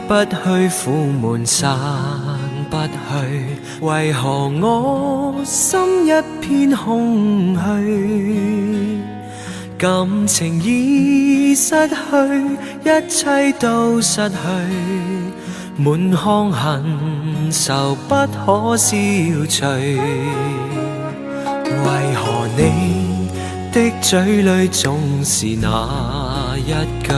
不去，苦闷散不去，为何我心一片空虚？感情已失去，一切都失去，满腔恨愁不可消除。为何你的嘴里总是那一句？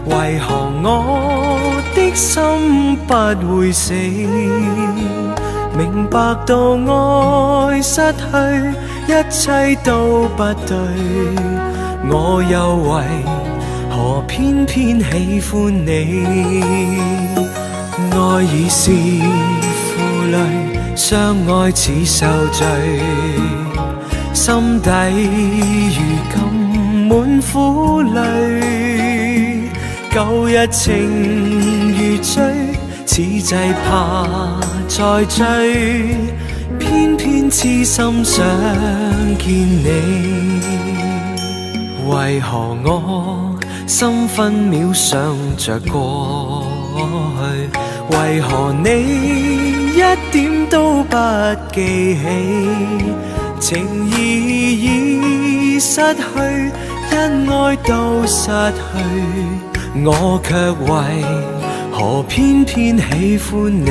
为何我的心不会死？明白到爱失去，一切都不对，我又为何偏偏喜欢你？爱已是负累，相爱似受罪，心底如今满苦泪，旧日情如醉，此际怕再追，偏偏痴心想见你。为何我心分秒想着过去？为何你一点都不记起？情义已失去，因爱都失去，我却为何偏偏喜欢你？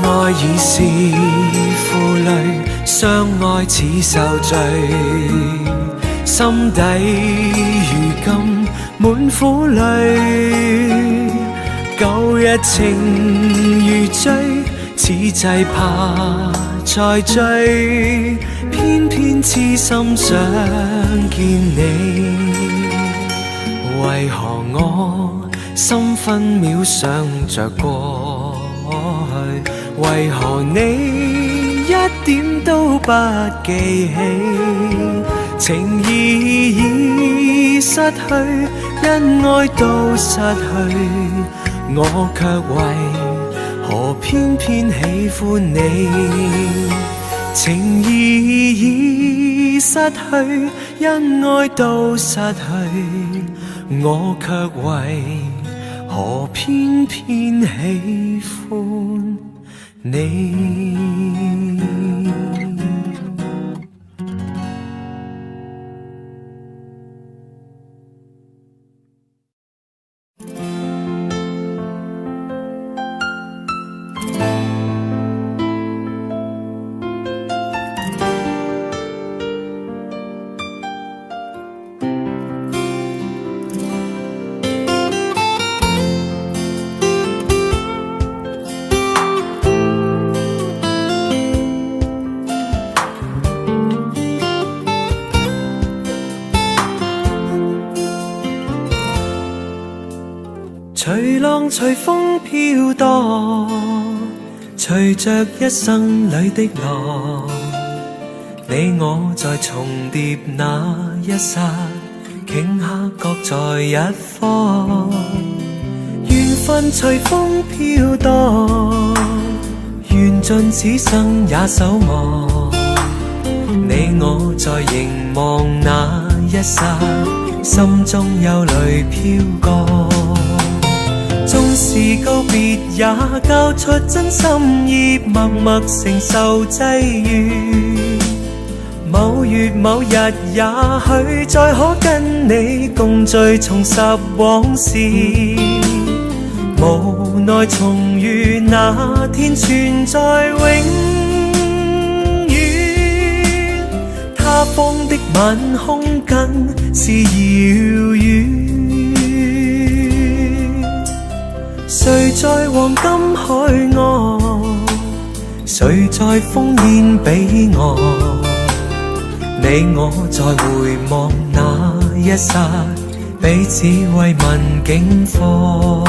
爱已是负累，相爱似受罪，心底如今满苦泪，旧日情如醉，此际怕再追，偏偏痴心想见你。为何我心分秒想着过去？为何你一点都不记起？情义已失去，因愛都失去，我卻為何偏偏喜歡你？情義已失去，因愛都失去，我卻為何偏偏喜歡你？隨浪隨風飄蕩，隨着一生裏的浪，你我在重疊那一剎，頃刻各在一方。緣分隨風飄蕩，緣盡此生也守望。你我在凝望那一剎，心中憂慮飄過。縱是告別也交出真心意，默默承受際遇。某月某日也許再可跟你共聚重拾往事，無奈重遇那天存在永遠，他方的晚空更是遙遠。誰在黃金海岸，誰在烽煙彼岸？你我在回望那一剎，彼此慰問境況。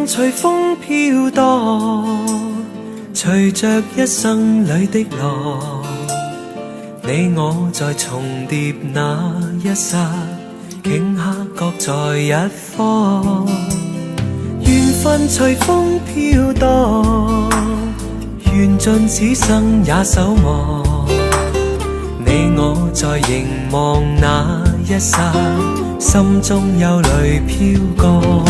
分隨風飄蕩，隨着一生裏的浪，你我在重疊那一剎，頃刻各在一方。緣分隨風飄蕩，緣盡此生也守望。你我在凝望那一剎，心中憂慮飄過。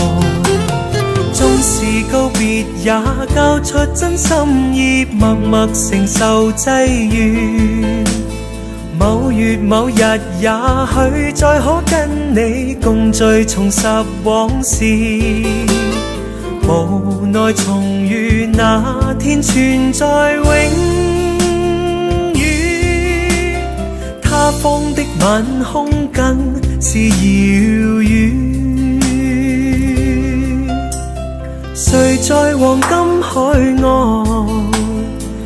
縱是告別也交出真心意，默默承受際遇。某月某日也許再可跟你共聚，重拾往事。無奈重遇那天存在永遠，他方的晚空更是遙遠。誰在黃金海岸，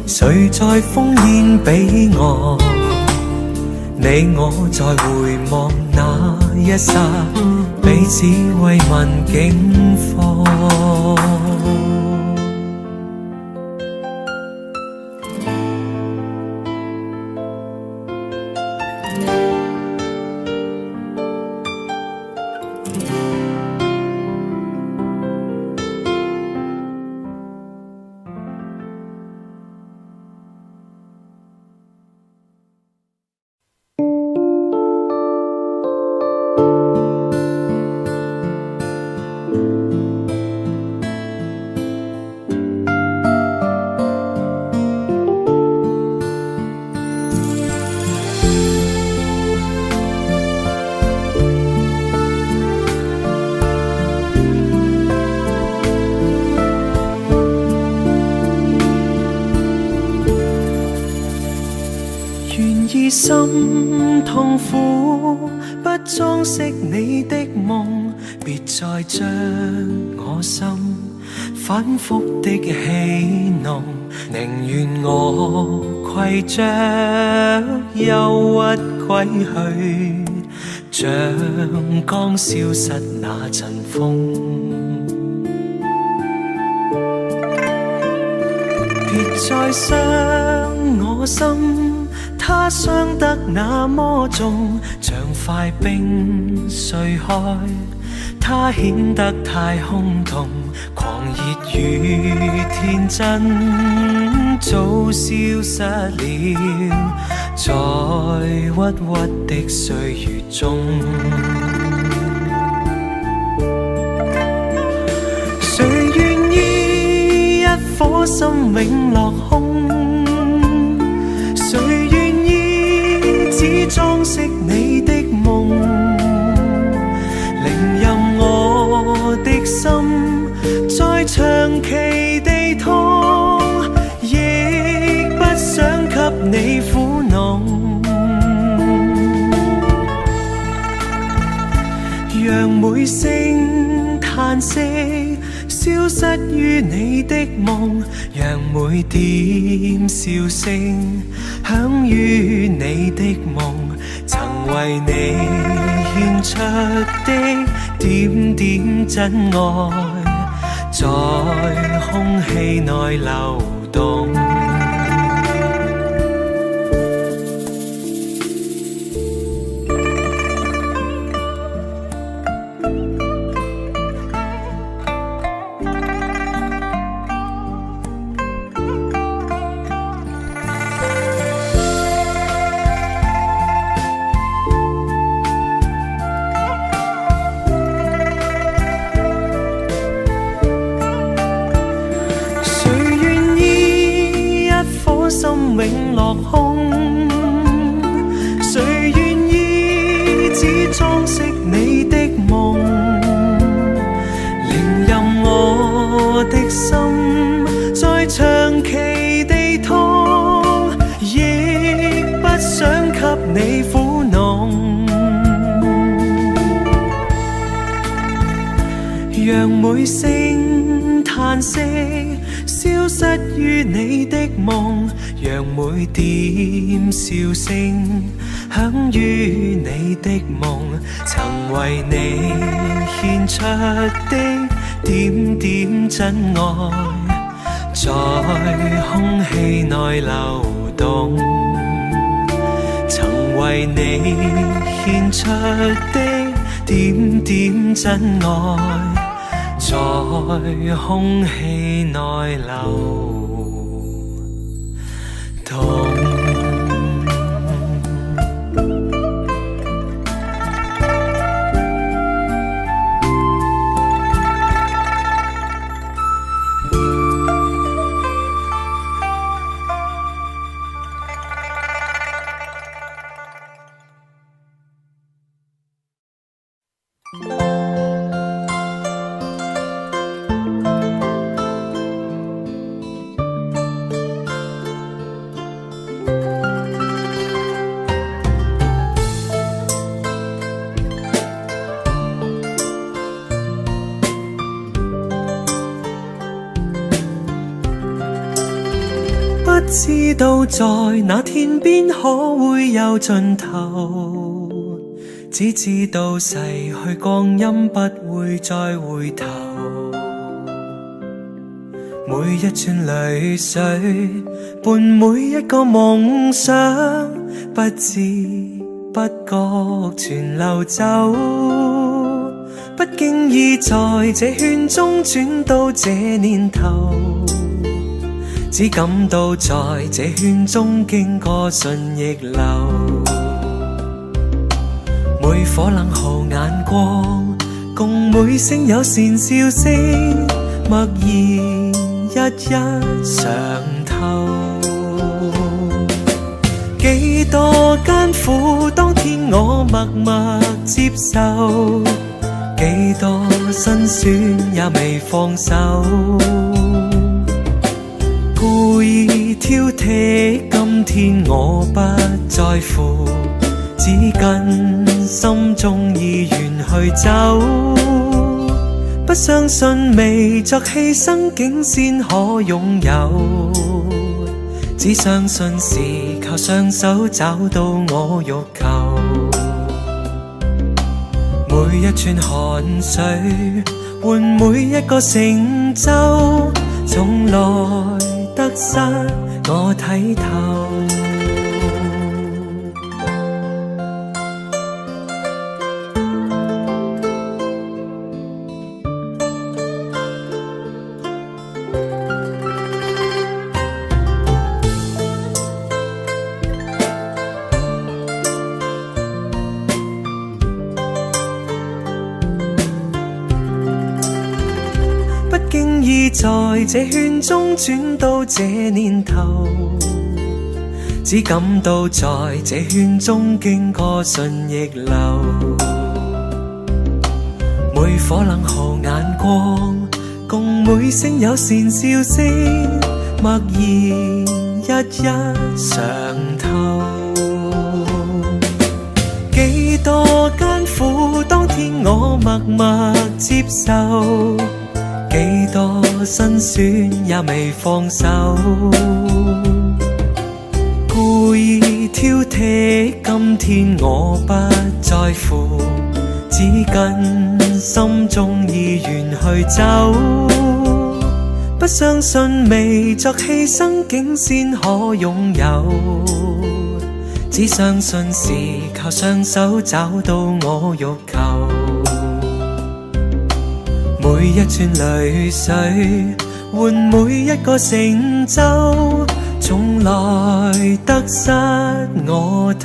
誰在烽煙彼岸？你我在回望那一剎，彼此慰問境況。心痛苦，不裝飾你的夢，別再將我心反覆的戲弄，寧願我攜着憂鬱歸去，像剛消失那陣風。別再傷我心，它傷得那麼重，像塊冰碎開，它顯得太空洞，狂熱與天真早消失了，在鬱鬱的歲月中。誰願意一顆心永落空？只裝飾你的夢，寧任我的心再長期地痛，亦不想給你苦惱。讓每聲嘆息消失於你的夢，讓每點笑聲響於你的夢，曾為你獻出的點點真愛，在空氣內流動。永落空，誰願意只裝飾你的夢，寧任我的心再長期地痛，亦不想給你苦惱。讓每聲嘆息消失於你的夢，讓每點笑聲響於你的夢，曾為你獻出的點點真愛，在空氣內流動，曾為你獻出的點點真愛，在空氣內流動。不知道在那天邊可會有盡頭，只知道逝去光陰不會再回頭。每一串淚水伴每一個夢想，不知不覺全流走。不經意在這圈中轉到這年頭，只感到在這圈中經過順逆流，每顆冷酷眼光，共每聲友善笑聲，默然一一嘗透。幾多艱苦，當天我默默接受，幾多辛酸也未放手。故意挑剔，今天我不在乎，只跟心中意願去走。不相信未作犧牲竟先可擁有，只相信是靠雙手找到我欲求。每一串汗水換每一個成就，從來得失我睇透。不經意在這圈中轉到這年頭，只感到在這圈中經過順逆流，每顆冷酷眼光，共每聲友善笑聲，默然一一嘗透。幾多艱苦，當天我默默接受，幾多辛酸也未放手。故意挑剔，今天我不在乎，只跟心中意願去走。不相信未作犧牲竟先可擁有，只相信是靠雙手找到我欲求。每一串淚水換每一個成就，從來得失我睇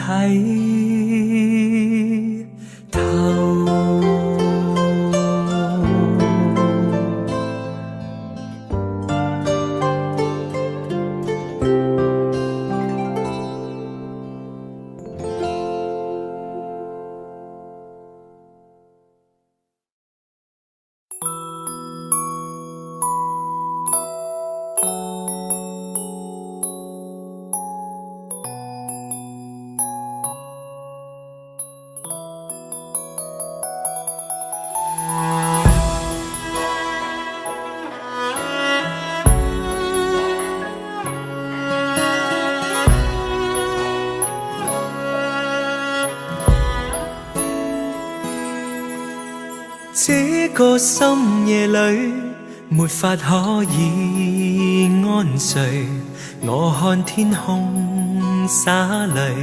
透。這個深夜裏，沒法可以安睡。我看天空灑淚，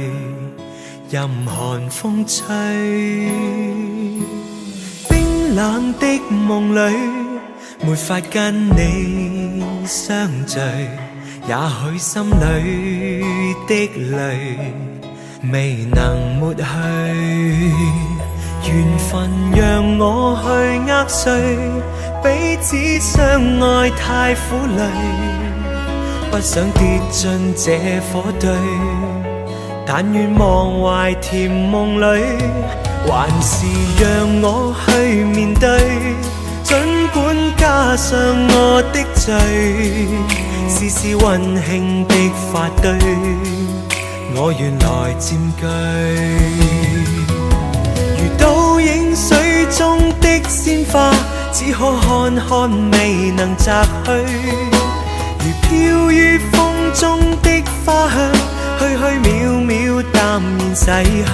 任寒風吹。冰冷的夢裏，沒法跟你相聚。也許心裏的淚未能抹去。緣分讓我去握碎，彼此相愛太苦累，不想跌進這火堆，但願忘懷甜夢裏，還是讓我去面對，儘管加上我的罪，試試溫馨的發堆，我願來佔據。倒影水中的鮮花，只可看看未能摘去，如飄於風中的花香，虛虛渺渺淡然逝去。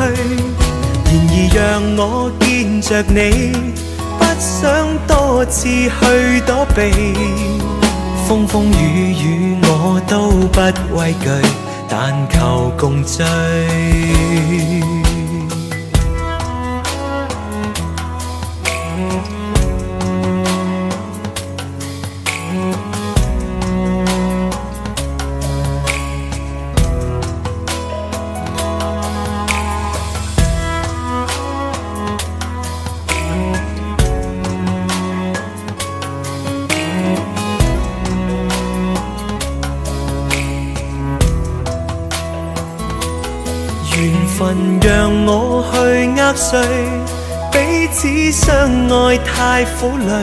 然而讓我見着你，不想多次去躲避，風風雨雨我都不畏懼，但求共醉。緣分讓我去握碎，彼此相愛太苦累，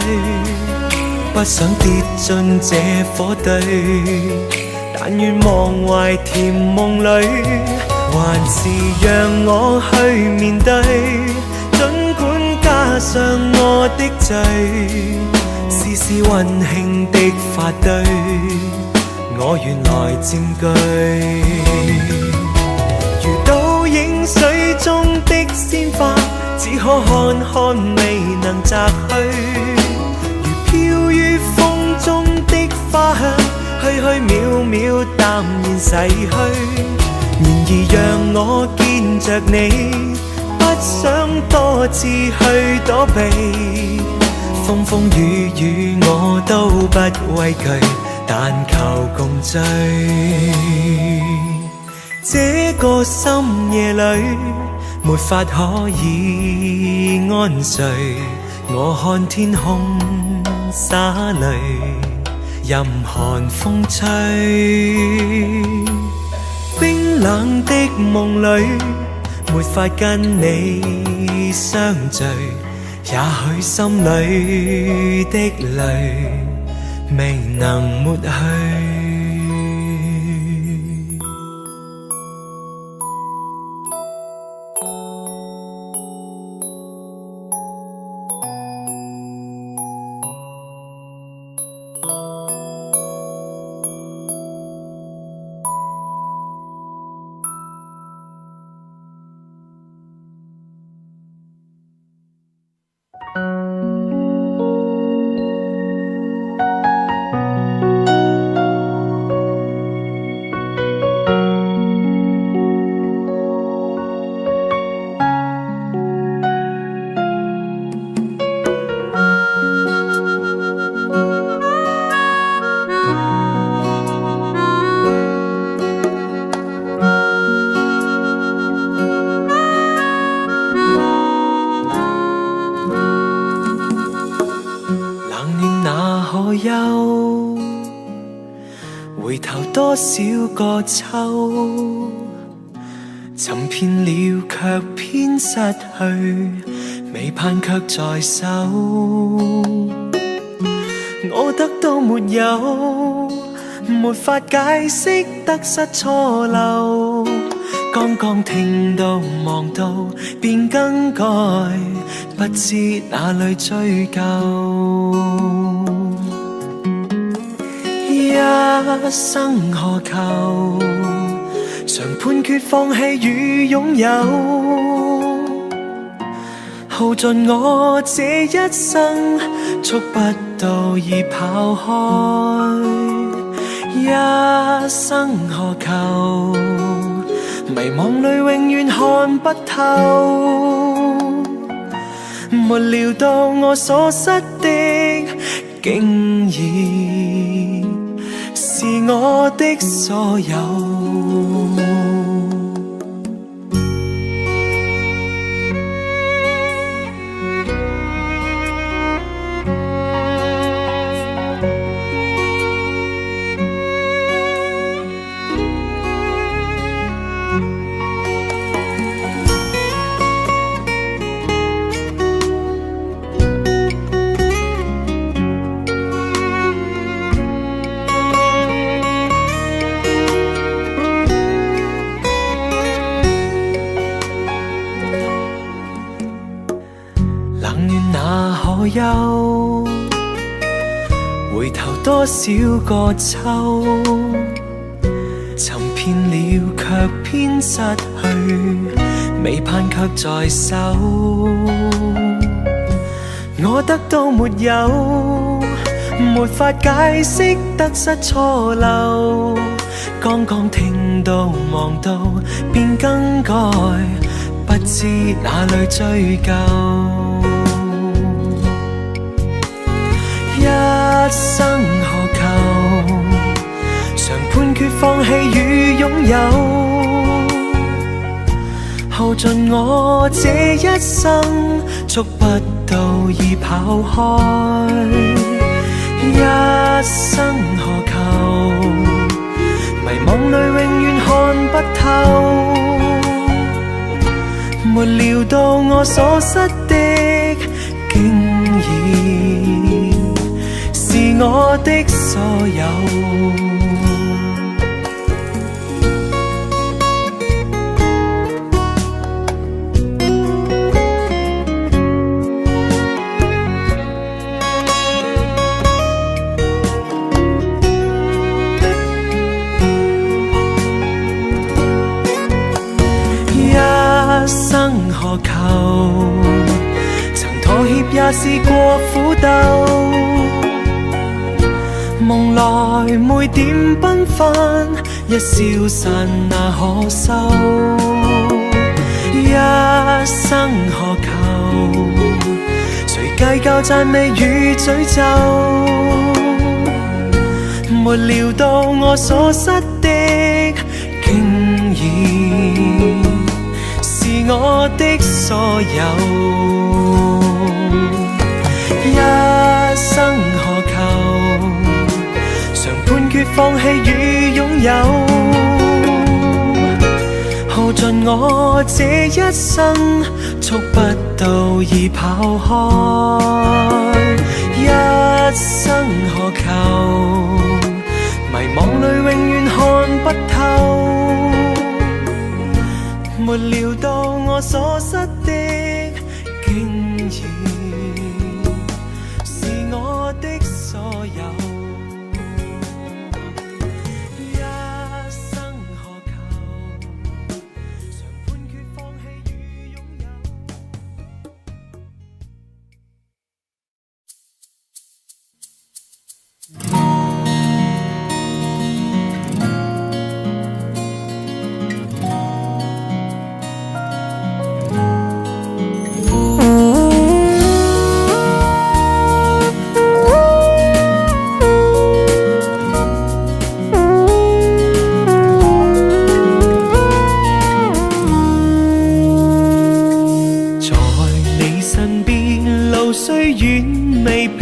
不想跌進這火堆，但願忘懷甜夢裏，還是讓我去面對，儘管加上我的罪，試試溫馨的發堆，我願來佔據。倒影水中的鮮花，只可看看未能摘去，如飄於風中的花香，虛虛渺渺淡然逝去。然而讓我見着你，不想多次去躲避，風風雨雨我都不畏懼，但求共醉。這個深夜裏，沒法可以安睡。我看天空灑淚，任寒風吹。冰冷的夢裏，沒法跟你相聚。也許心裏的淚未能抹去。回頭多少個秋，尋遍了卻偏失去，未盼卻在手。我得到沒有，沒法解釋得失錯漏。剛剛聽到望到便更改，不知哪裏追究。一生何求，常判決放棄與擁有。耗盡我這一生，觸不到已跑開，一生何求？迷惘裏永遠看不透，沒料到我所失的，竟然是我的所有。憂，回頭多少個秋，尋遍了卻偏失去，未盼卻在手。我得到沒有，沒法解釋得失錯漏，剛剛聽到望到便更改，不知哪裏追究。一生何求？常判決放棄與擁有，耗盡我這一生，觸不到已跑開。一生何求？迷惘裏永遠看不透，沒料到我所失的，竟然是我的所有。一生何求？曾妥協也試過苦鬥，夢來每點繽紛，一消散那可收。一生何求？誰計較讚美與詛咒？沒料到我所失的，竟然是我的所有。一生何求？常判決放棄與擁有，耗盡我這一生，觸不到已跑開。一生何求？迷惘裏永遠看不透，沒料到我所失的，竟然是我的所有。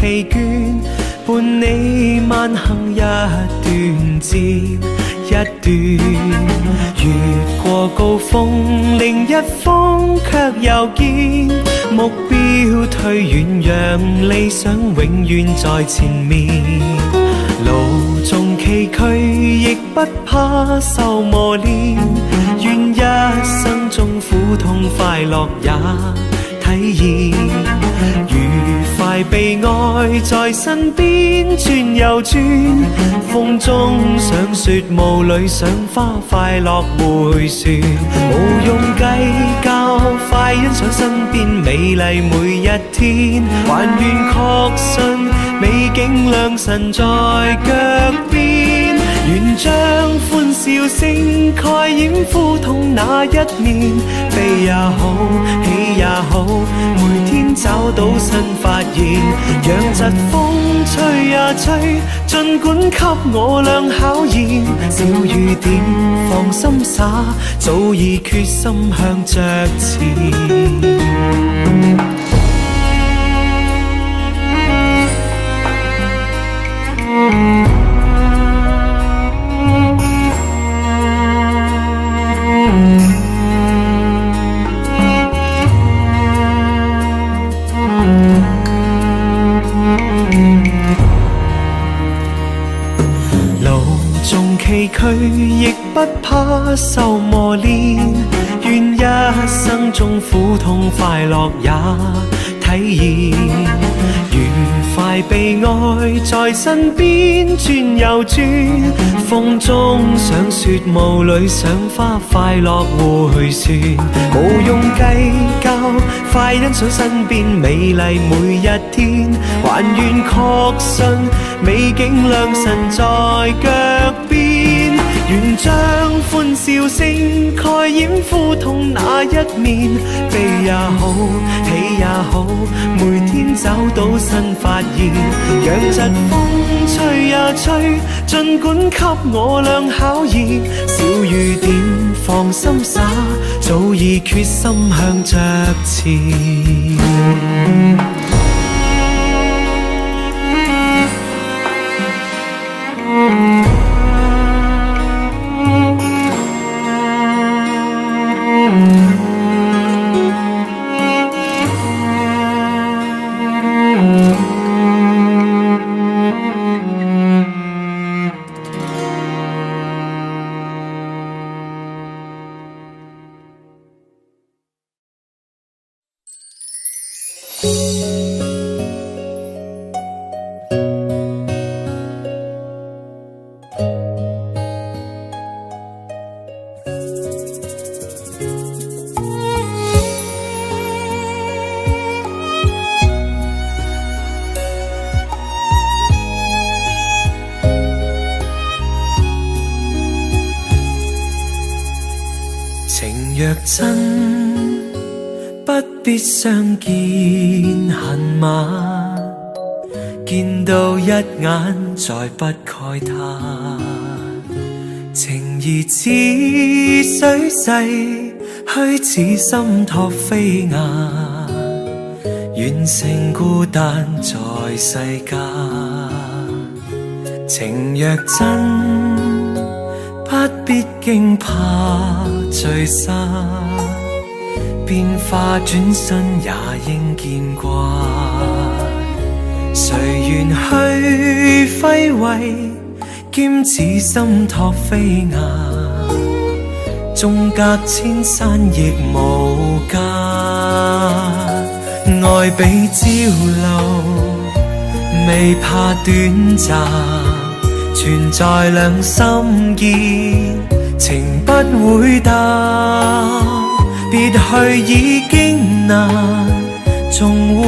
疲倦，伴你慢行一段接一段，越過高峰，另一峰卻又見目標退遠，讓理想永遠在前面。路縱崎嶇，亦不怕受磨練，願一生中苦痛快樂也體驗，愉快被愛在身邊轉又轉，風中想雪霧裏賞花快樂迴旋，無用計較，快欣賞身边美丽每一天，还愿确信美景良辰在脚边，愿将欢笑声盖掩苦痛那一面，悲也好，喜也好，每天找到新发现，让疾风吹呀吹，尽管给我俩考验，小雨点放心洒，早已决心向着前。崎岖亦不怕受磨练，愿一生中苦痛快乐也体验，愉快悲哀在身边转又转，风中想雪雾里赏花，快乐回旋，无用计较，快欣赏身边美丽每一天，还愿确信美景良辰在脚边，愿将欢笑声盖掩苦痛那一面，悲也好，喜也好，每天找到新发现，让疾风吹呀吹，尽管给我俩考验，小雨点放心洒，早已决心向着前。情若真，不必相见恨晚，見到一眼再不慨嘆，情義似水逝，虛似心托飛雁，遠勝孤單在世間。情若真，不必驚怕聚散，變化轉身也應見慣。誰願去揮慧，兼此心托飛雁，縱隔千山亦無間。愛比朝露，未怕短暫，存在兩心間，情不會淡。別去已經難，仲會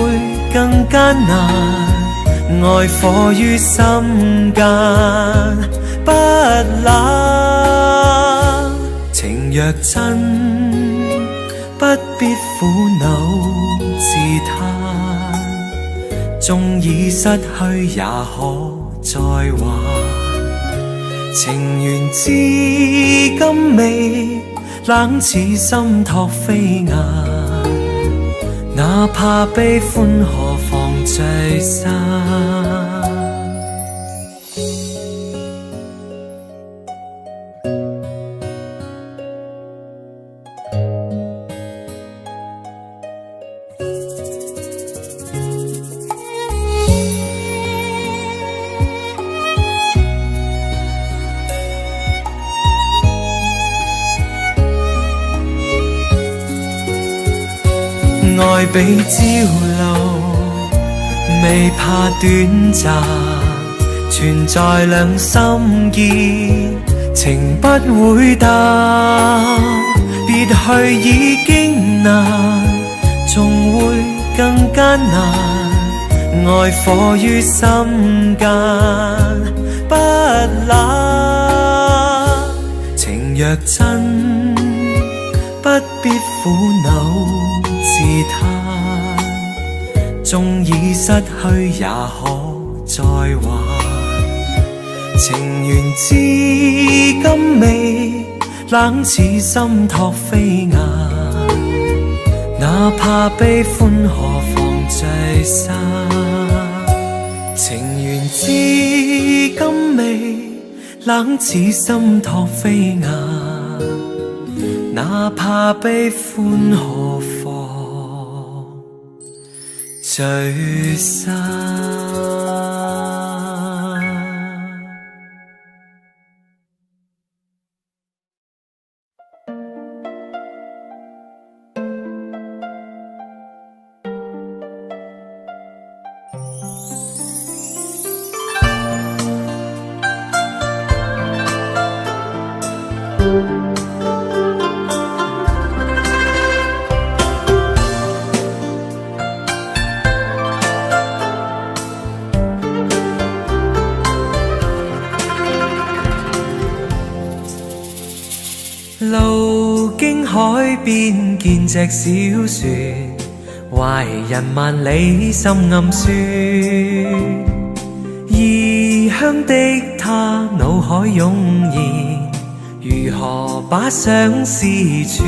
更艱難。愛火於心間不冷，情若真，不必苦惱自嘆，縱已失去也可再還。情緣至今未冷似心托飛雁，哪怕悲歡何妨聚散。愛比朝露，未怕短暫，存在兩心間，情不會淡。別去已經難，仲會更艱難。愛火於心間，不冷。情若真，不必苦惱自嘆，縱已失去也可再還。情緣至今未冷似心托飛雁，哪怕悲歡何妨聚散。情緣至今未冷似心托飛雁，哪怕悲歡何妨聚散。路經海邊見隻小船，懷人萬里心暗酸。異鄉的他腦海湧現，如何把相思串？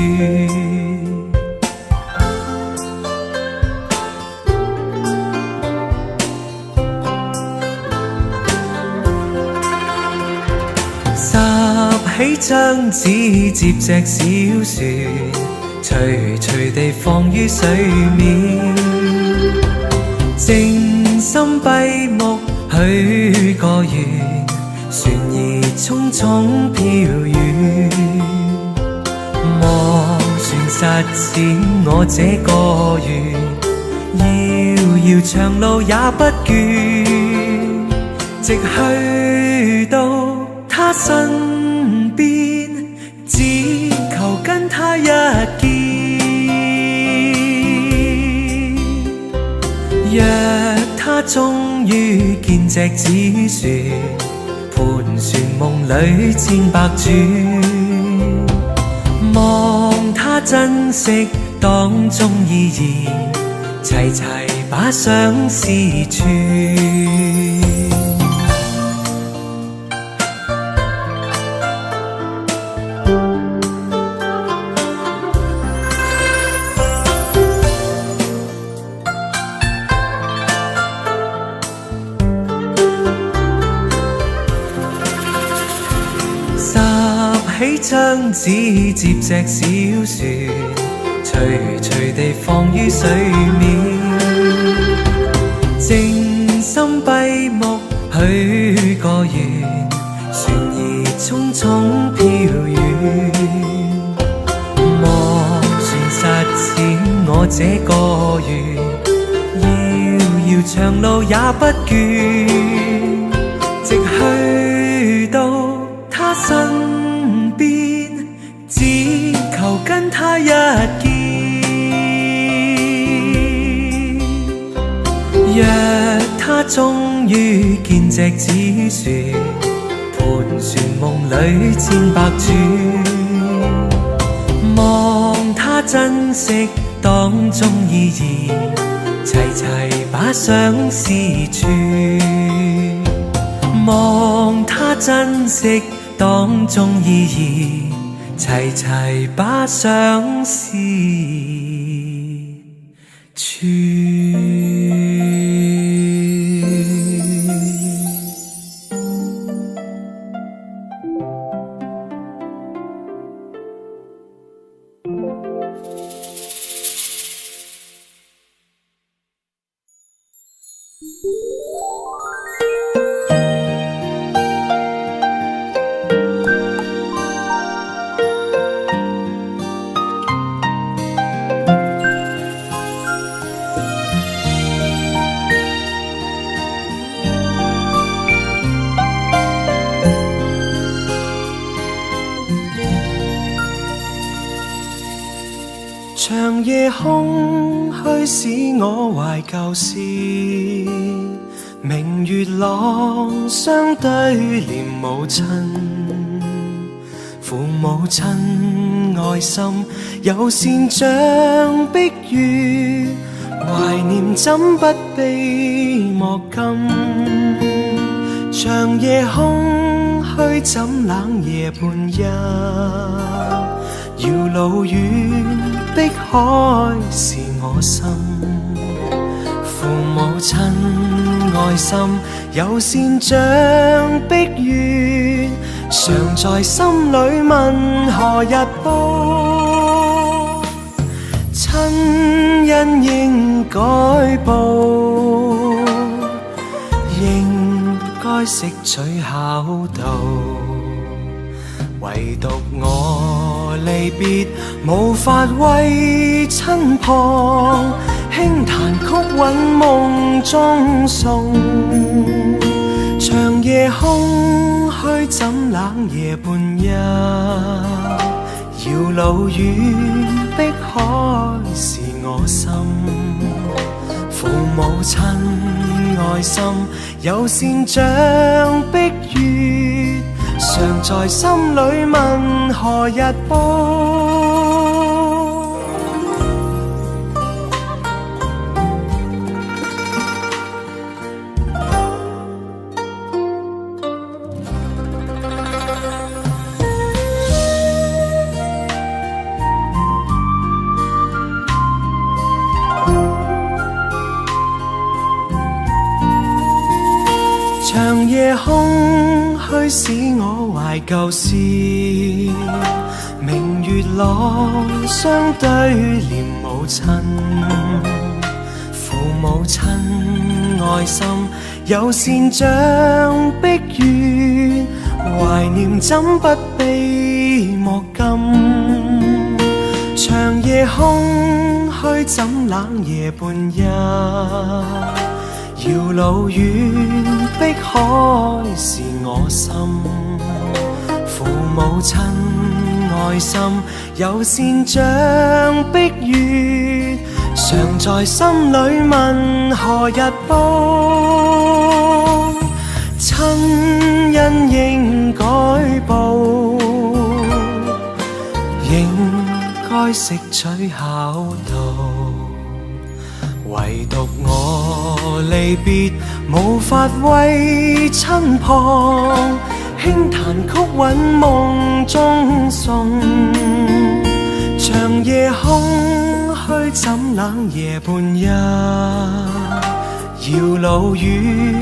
起張紙接隻小船，徐徐地放於水面。靜心閉目許個願，船兒匆匆飄遠。望船實踐我這個願，遙遙長路也不倦，直去到他身邊，只求跟他一見。若他終於見隻紙船，盤旋夢裏千百轉，望他珍惜當中意義，齊齊把相思串。起張紙接隻小船，徐徐地放於水面。靜心閉目許個願，船兒匆匆飄遠。望船實踐我這個願，遙遙長路也不倦，直去到他身邊，只求跟他一見。若他終於見隻紙船，盤旋夢裏千百轉，望他珍惜當中意義，齊齊把相思串。望他珍惜當中意義，齊齊把相思串。長夜空虛使我懷舊事，明月朗相對念母親，父母親愛心有善像碧月，懷念怎不悲莫禁。長夜空虛怎冷夜半夜，遙路遠碧海是我心，父母親愛心有善像碧月，常在心裏問何日報，親恩應該報，應該識取孝道，唯獨我離別無法為親旁，輕彈曲韻夢中送。長夜空虛怎冷夜半夜，遙路遠碧海是我心，父母親愛心有善像碧月，常在心裏問何日報。長夜空虛使我懷舊事，明月朗相對念母親，父母親愛心有善像碧月，懷念怎不悲莫禁。長夜空虛怎冷夜半夜，遙路遠碧海是我心，父母親愛心有善像碧月，常在心裏問何日報，親恩應該報，應該識取孝道，唯獨我離別無法為親旁，輕彈曲韻夢中送。長夜空虛怎冷夜半夜，遙路遠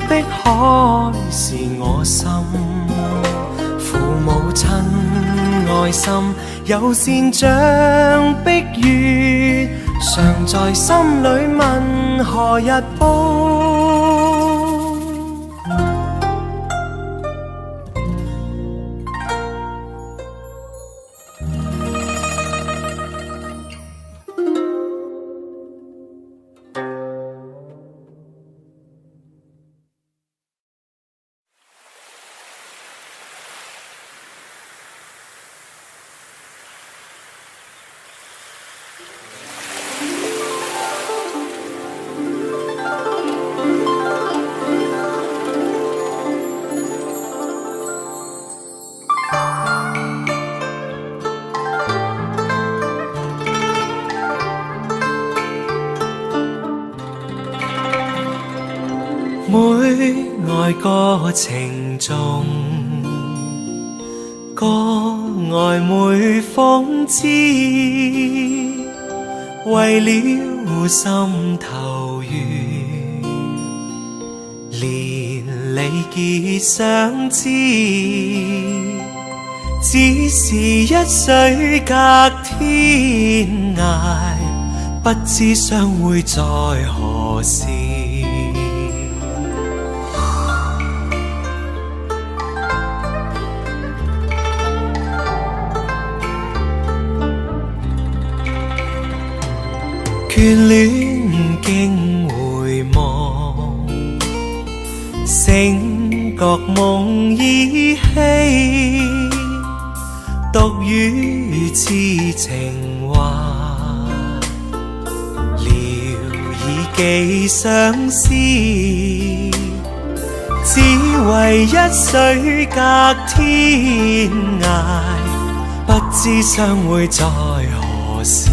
碧海是我心，父母親愛心有善像碧月，常在心裏問何日報。每愛歌情重，歌愛每風姿，為了心頭緣，連理結相知，只是一水隔天涯，不知相會在何時。眷戀經回望，醒覺夢依稀，獨語痴情話，寄相思，只為一水隔天涯，不知相會在何時。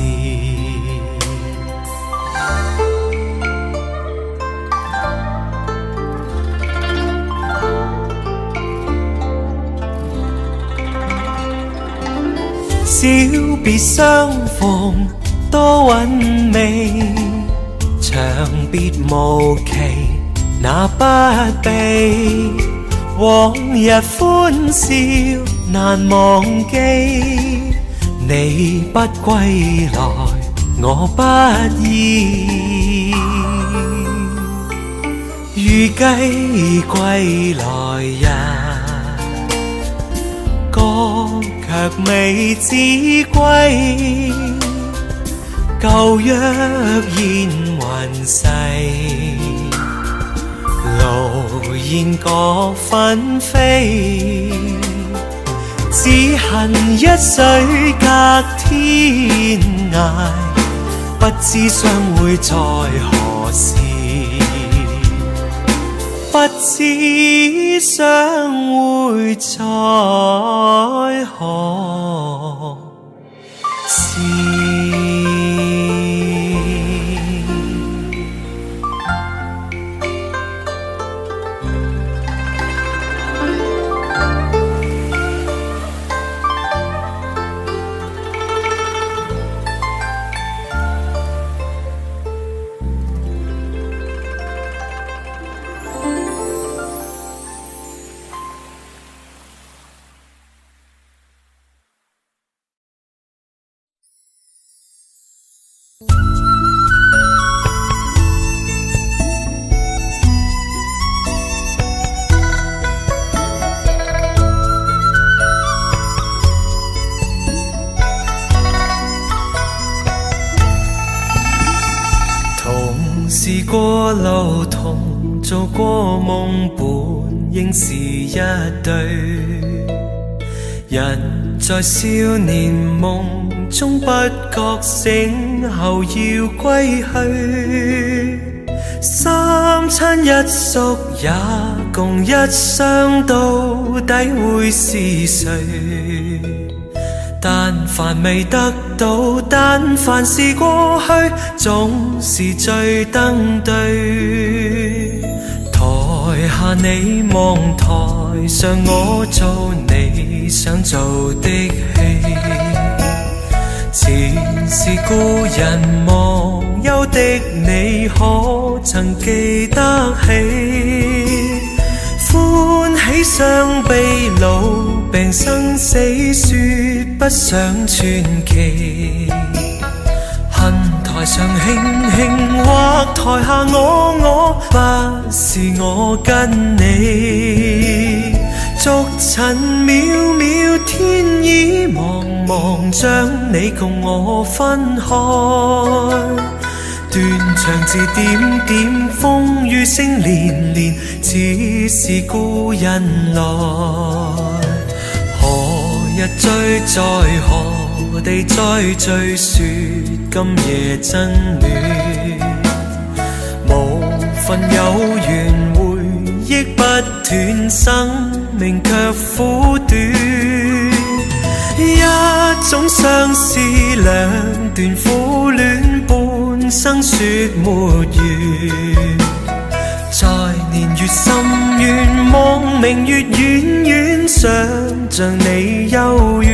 小別相逢多韻味，長別無期那不避。往日歡笑難忘記，你不歸來我不依。預計歸來日，歌卻未知歸。舊約現還逝，路煙各紛飛。只恨一水隔天涯，不知相會在何時，不知相會在何時。試過路同做過夢，本應是一對。人在少年夢中不覺醒後要歸去，三餐一宿也共一雙，到底會是誰？但凡未得到，但凡是過去，總是最登對。台下你望，台上我做你想做的戲。前是故人忘憂的你，可曾記得起？歡喜傷悲老病生死，說不上傳奇。恨台上輕輕，或台下我，不是我跟你。逐塵渺渺，天意茫茫，將你共我分開。斷腸字點點，風雨聲連連，只是故人來。何日追，在何地再聚，說今夜真戀。無份有緣，回憶不斷，生命卻苦短。一種相思，兩段苦戀，半生說沒完。在年月深遠，望明月遠遠，想像你幽怨。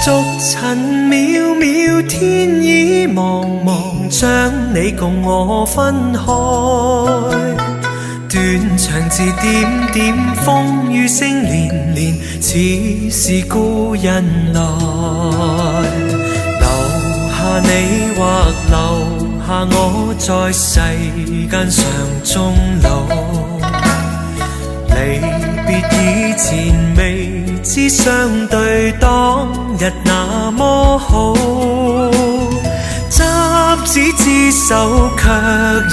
逐塵渺渺，天意茫茫，將你共我分開。斷腸字點點，風雨聲連連，變，似是故人來。留下你或留下我，在世間上終老。離別以前未知相對當日那麼好，執子之手卻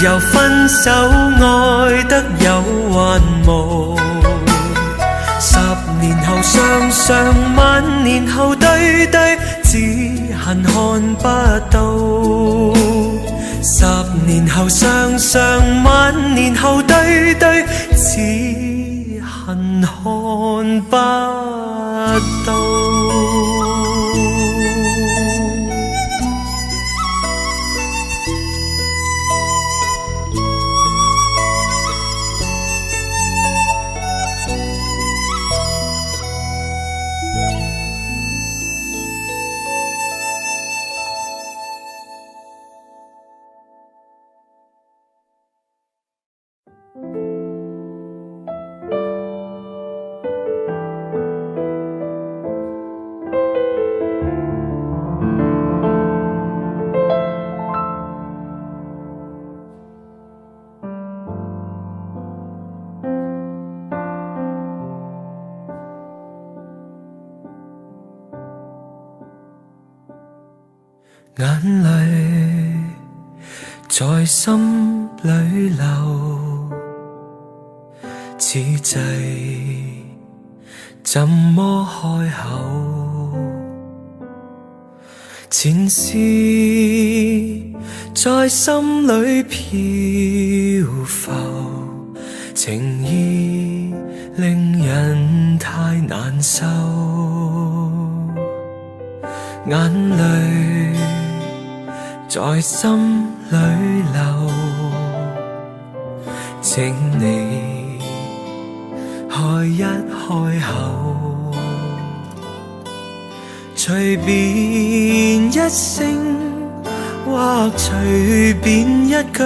又分手，愛得有還無。10年後雙雙，萬年後對對，只恨看不到。10年後雙雙，萬年後對對，只恨看不到。眼淚在心裏流，此際怎麼開口？前事在心裏漂浮，情意令人太難受。眼淚在心裏流，請你開一開口，隨便一聲或隨便一句，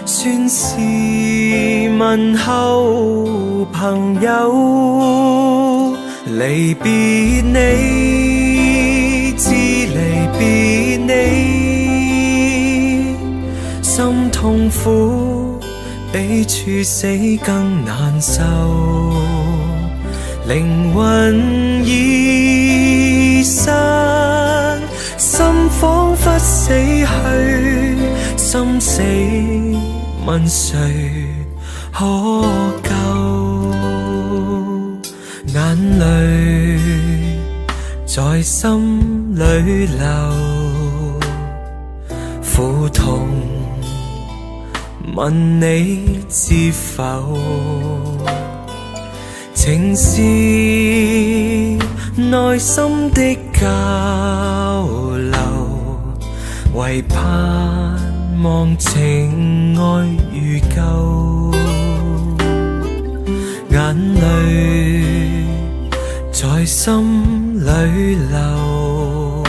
算是問候朋友。離別你，知離別你，心痛苦比處死更難受。靈魂已散，心彷彿死去，心死問誰可救？眼淚在心裏流，苦痛問你知否？情是內心的交流，唯盼望情愛如舊。眼淚在心裏流，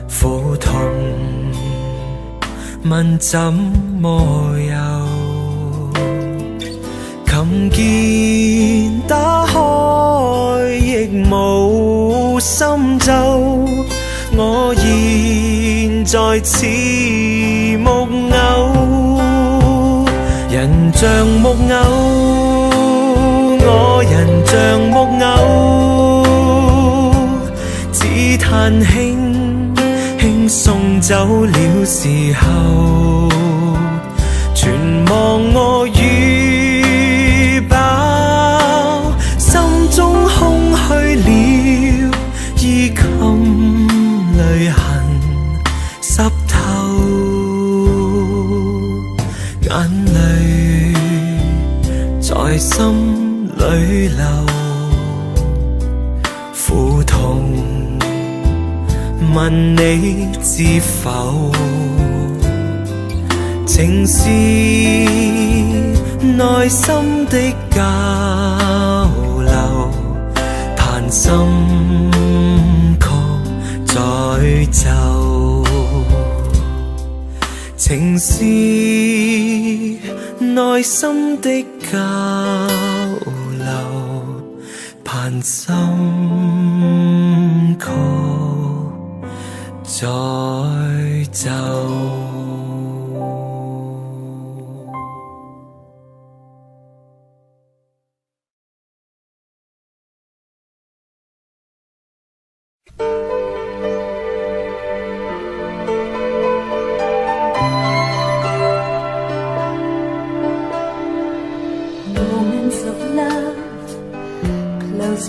苦痛問怎麼有？琴鍵打開亦無心奏，我現在似木偶，人像木偶，我人像木偶，只嘆輕輕送走了時候，全忘我預飽，心中空虛了，衣襟淚痕濕透，眼淚在心裏流，苦痛問你知否？情是內心的交流，嘆心曲在奏。情是內心的交流，彈心曲再奏。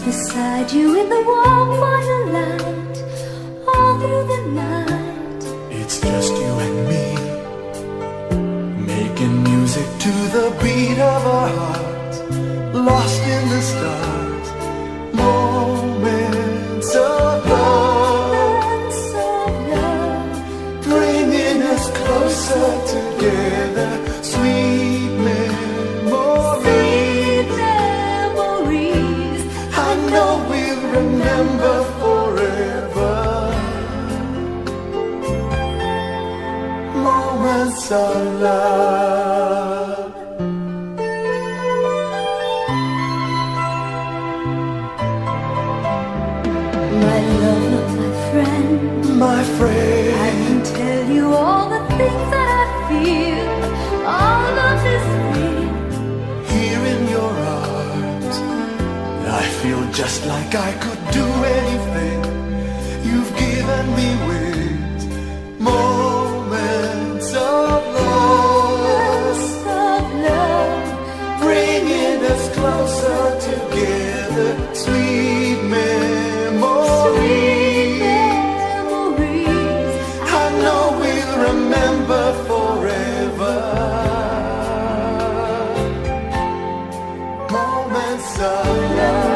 Beside you in the warm firelight, all through the night. It's just you and me, making music to the beat of our hearts, lost in the stars. Moments of love, bringing us closer together. Sweet memories, I know we'll remember forever. Moments of love. My love, my friend, my friend, I can tell you all the things that I feel. All of this real. Here in your arms, I feel just like I could do anything. You've given me wings. Moments of love, bringing us closer together. Sweet memories, I know we'll remember forever. Moments of love.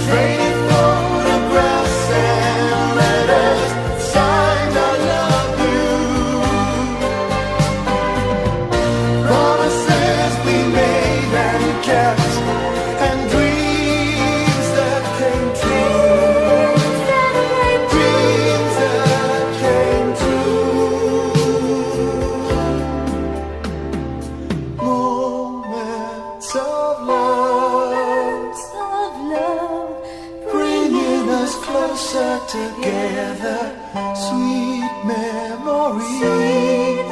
Trading photographs and letters, signed I love you. Promises we made and kept, and dreams that came true. Dreams that came true. Moments of love, bringing us closer together. Sweet memories,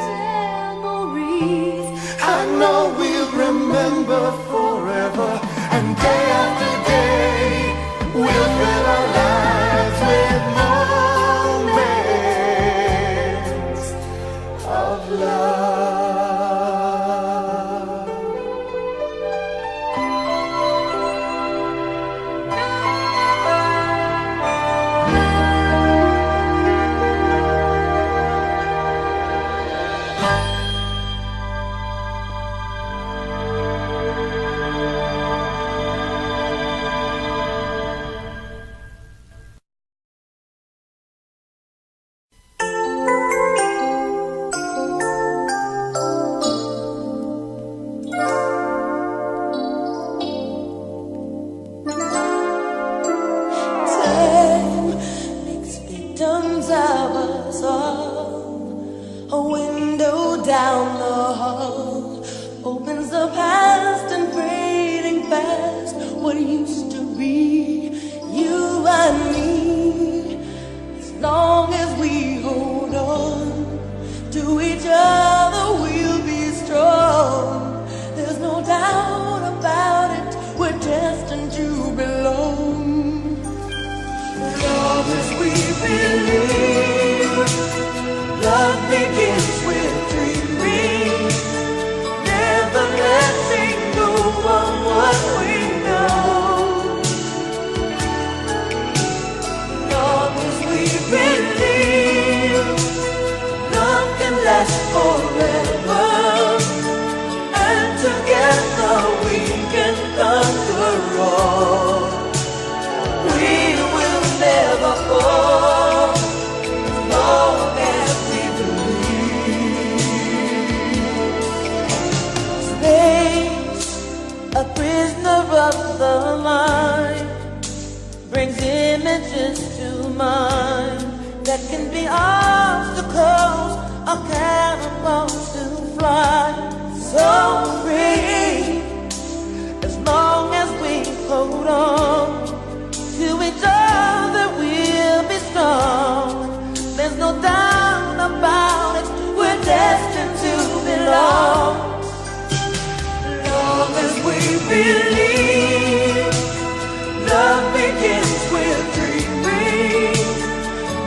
I know we'll remember forever. And day after day, we'll fill our lives with moments of love. Time makes victims of us all. A window down the hall opens the past and fading fast. What used to be you and me. As long as we hold on to each other, we'll be strong. There's no doubt about it, we're destined to belong. Love as we believe, love begins with dreaming, never letting go of what we know. Love as we believe, love can last forever, and together we can conquer all. We will never fall, as long as we believe. Space, a prisoner of the mind, brings images to mind that can be obstacles or catapults to fly. So free, we believe, love begins with dreaming,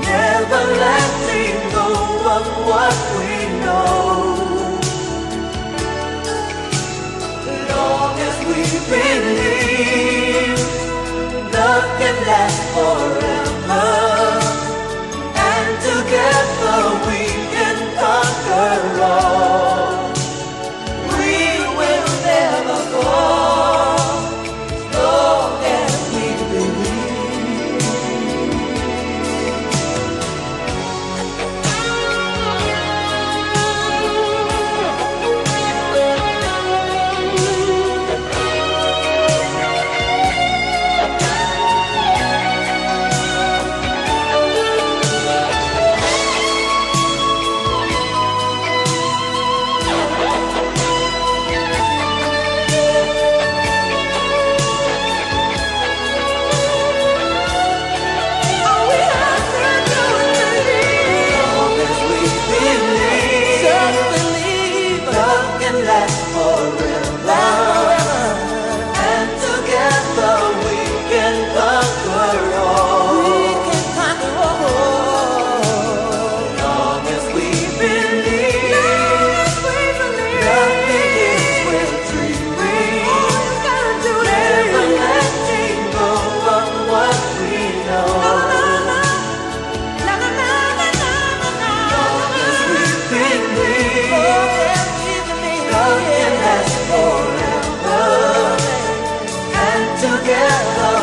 never letting go of what we know. Long as we believe, love can last forever, and together we can conquer all. We will never fall, long as we believe. All we have to do is believe. Long as we believe, just believe, love can last forever, and together we can conquer all. We can conquer all. Long as we believe, love begins with dreaming. All you gotta do is never letting go of what we know. Long as we believe, love can last forever, and together